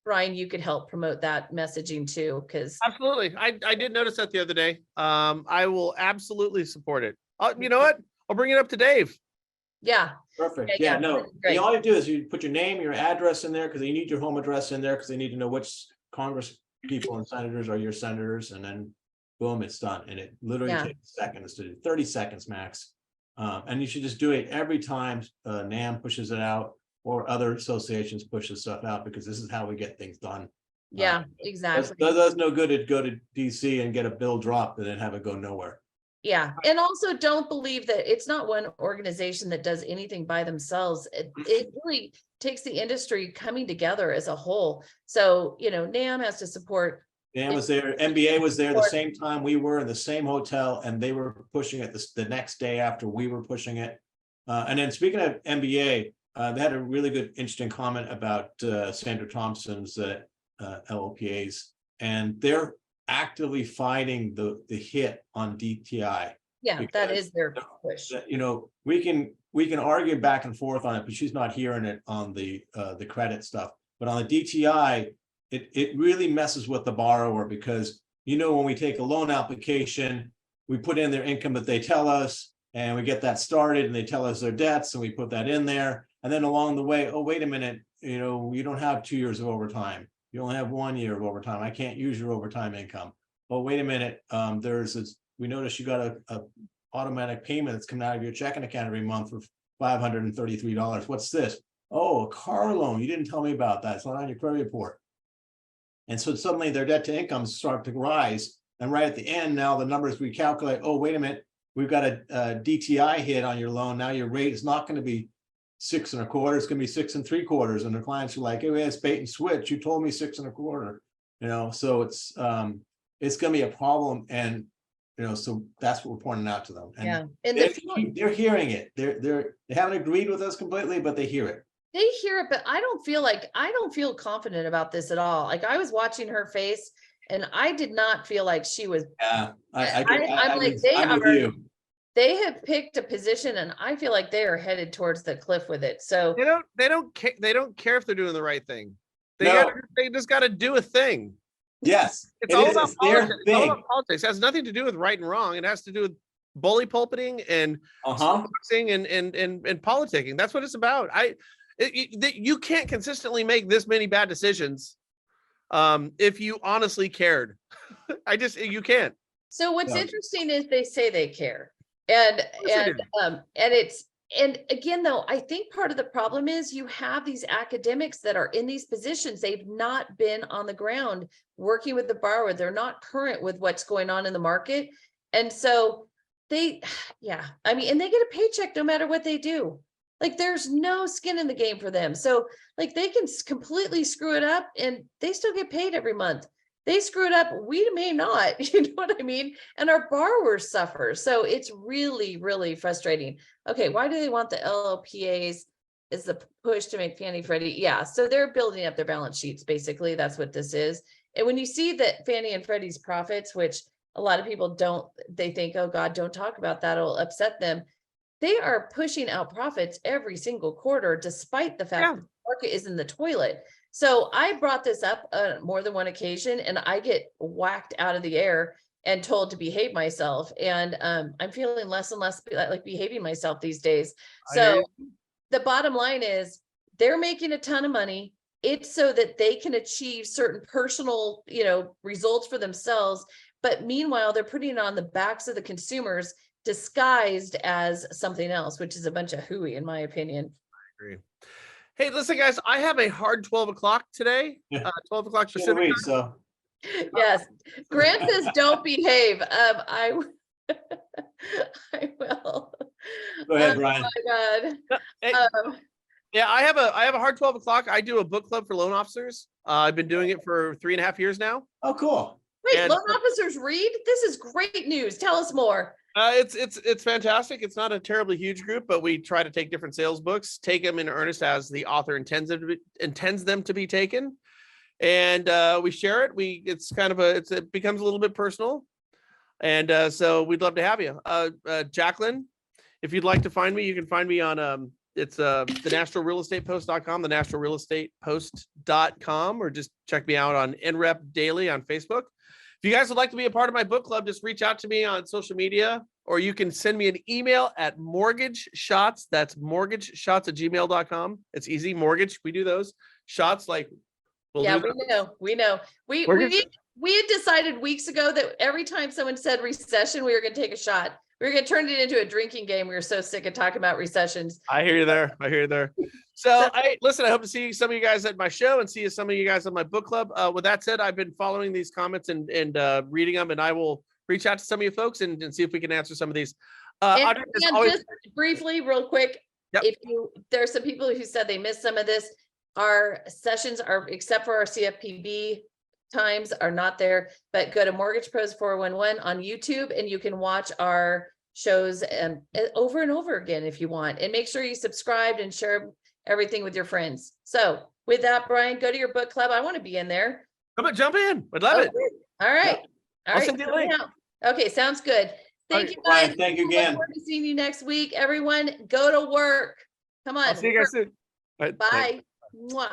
Brian, you could help promote that messaging too, because absolutely. I did notice that the other day. I will absolutely support it. You know what? I'll bring it up to Dave. Yeah. Perfect. Yeah, no. All you do is you put your name, your address in there, because you need your home address in there, because they need to know which Congress people and senators are your senators, and then boom, it's done. And it literally takes seconds to do, 30 seconds max. And you should just do it every time NAM pushes it out, or other associations push this stuff out, because this is how we get things done. Yeah, exactly. Does no good to go to DC and get a bill dropped and then have it go nowhere. Yeah. And also, don't believe that it's not one organization that does anything by themselves. It really takes the industry coming together as a whole. So, NAM has to support Dan was there, MBA was there the same time we were in the same hotel, and they were pushing it the next day after we were pushing it. And then speaking of MBA, they had a really good, interesting comment about Sandra Thompson's LLPAs, and they're actively fighting the hit on DTI. Yeah, that is their push. You know, we can argue back and forth on it, but she's not hearing it on the credit stuff. But on the DTI, it really messes with the borrower, because, you know, when we take a loan application, we put in their income that they tell us, and we get that started, and they tell us their debts, and we put that in there. And then along the way, oh, wait a minute, you know, you don't have 2 years of overtime. You only have 1 year of overtime. I can't use your overtime income. Oh, wait a minute. We noticed you got a automatic payment that's coming out of your checking account every month for $533. What's this? Oh, a car loan. You didn't tell me about that. It's not on your credit report. And so suddenly their debt to income start to rise. And right at the end, now the numbers we calculate, oh, wait a minute, we've got a DTI hit on your loan. Now your rate is not going to be 6 1/4, it's going to be 6 3/4. And the clients are like, hey, it's bait and switch. You told me 6 1/4, you know, so it's going to be a problem. And, you know, so that's what we're pointing out to them. And yeah, and they're hearing it. They haven't agreed with us completely, but they hear it. They hear it, but I don't feel confident about this at all. Like, I was watching her face, and I did not feel like she was. Yeah, I'm like, they have picked a position, and I feel like they are headed towards the cliff with it. So they don't care if they're doing the right thing. They just got to do a thing. Yes, it's all about politics. It's all about politics. It has nothing to do with right and wrong. It has to do with bully pulpiting and boxing and politicking. That's what it's about. You can't consistently make this many bad decisions if you honestly cared. You can't. So what's interesting is they say they care. And again, though, I think part of the problem is you have these academics that are in these positions. They've not been on the ground working with the borrower. They're not current with what's going on in the market. And so and they get a paycheck no matter what they do. Like, there's no skin in the game for them. So like, they can completely screw it up and they still get paid every month. They screw it up, we may not, you know what I mean? And our borrowers suffer. So it's really, really frustrating. Okay, why do they want the LLPAs? Is the push to make Fannie Freddie? Yeah, so they're building up their balance sheets, basically. That's what this is. And when you see that Fannie and Freddie's profits, which a lot of people don't, they think, oh God, don't talk about that, it'll upset them. They are pushing out profits every single quarter, despite the fact that the market is in the toilet. So I brought this up more than one occasion, and I get whacked out of the air and told to behave myself. And I'm feeling less and less like behaving myself these days. So the bottom line is they're making a ton of money. It's so that they can achieve certain personal, results for themselves. But meanwhile, they're putting it on the backs of the consumers, disguised as something else, which is a bunch of hooey, in my opinion. I agree. Hey, listen, guys, I have a hard 12 o'clock today, 12 o'clock Pacific. So. Yes. Grant says, don't behave. I will. Go ahead, Brian. Oh my God. Hey, I have a hard 12 o'clock. I do a book club for loan officers. I've been doing it for 3.5 years now. Oh, cool. Wait, loan officers read? This is great news. Tell us more. It's fantastic. It's not a terribly huge group, but we try to take different sales books, take them in earnest as the author intends them to be taken, and we share it. It becomes a little bit personal, and so we'd love to have you, Jacqueline. If you'd like to find me, you can find me on it's the nationalrealestatepost.com, the nationalrealestatepost.com, or just check me out on NREP Daily on Facebook. If you guys would like to be a part of my book club, just reach out to me on social media, or you can send me an email at mortgageshots. That's mortgageshots@gmail.com. It's easy. Mortgage, we do those. Shots, like, we know. We had decided weeks ago that every time someone said recession, we were going to take a shot. We were going to turn it into a drinking game. We were so sick of talking about recessions. I hear you there. So I hope to see some of you guys at my show and see some of you guys on my book club. With that said, I've been following these comments and reading them, and I will reach out to some of you folks and see if we can answer some of these. And just briefly, real quick, there's some people who said they missed some of this. Our sessions are, except for our CFPB times are not there, but go to Mortgage Pros 411 on YouTube and you can watch our shows over and over again if you want. And make sure you subscribe and share everything with your friends. So with that, Brian, go to your book club. I want to be in there. Come on, jump in. I'd love it. All right. All I'll right. send you a link. Okay, sounds good. Thank Okay, you, Brian, guys. thank you Look again. forward to seeing you next week. Everyone, go to work. Come on. I'll see you guys soon. All right, thanks. Bye. Mwah.